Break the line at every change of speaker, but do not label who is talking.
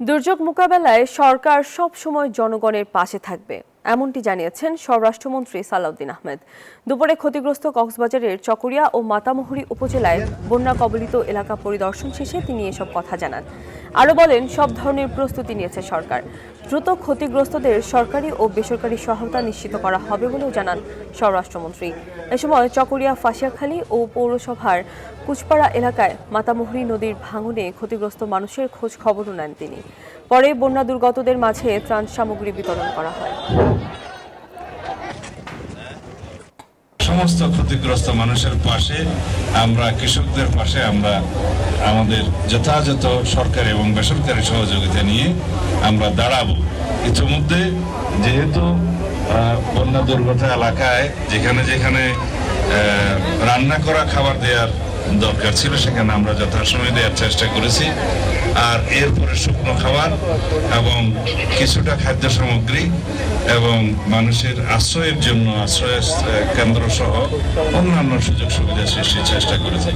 দুর্যোগ মোকাবেলায় সরকার সব সময় জনগণের পাশে থাকবে, এমনটি জানিয়েছেন স্বরাষ্ট্রমন্ত্রী সালাউদ্দিন আহমেদ। দুপুরে ক্ষতিগ্রস্ত কক্সবাজারের চকরিয়া ও মাতামুহুরী উপজেলায় বন্যা কবলিত এলাকা পরিদর্শন শেষে তিনি এসব কথা জানান। আরও বলেন, সব ধরনের প্রস্তুতি নিয়েছে সরকার। দ্রুত ক্ষতিগ্রস্তদের সরকারি ও বেসরকারি সহায়তা নিশ্চিত করা হবে বলেও জানান স্বরাষ্ট্রমন্ত্রী। এ সময় চকরিয়া, ফাঁসিয়াখালী ও পৌরসভার কুচপাড়া এলাকায় মাতামুহুরী নদীর ভাঙনে ক্ষতিগ্রস্ত মানুষের খোঁজ খবরও নেন তিনি। পরে বন্যা দুর্গতদের মাঝে ত্রাণ সামগ্রী বিতরণ করা হয়।
সমস্ত ক্ষতিগ্রস্ত মানুষের পাশে আমরা, কৃষকদের পাশে আমরা আমাদের যথাযথ সরকারি এবং বেসরকারি সহযোগিতা নিয়ে আমরা দাঁড়াবো। ইতিমধ্যে যেহেতু বন্যা দুর্গত এলাকায় যেখানে যেখানে রান্না করা খাবার দেওয়ার দরকার ছিল সেখানে আমরা যথাসময়ে দেওয়ার চেষ্টা করেছি। আর এরপরে শুকনো খাবার এবং কিছুটা খাদ্য সামগ্রী এবং মানুষের আশ্রয়ের জন্য আশ্রয় কেন্দ্র সহ অন্যান্য সুযোগ সুবিধা সৃষ্টির চেষ্টা করেছি।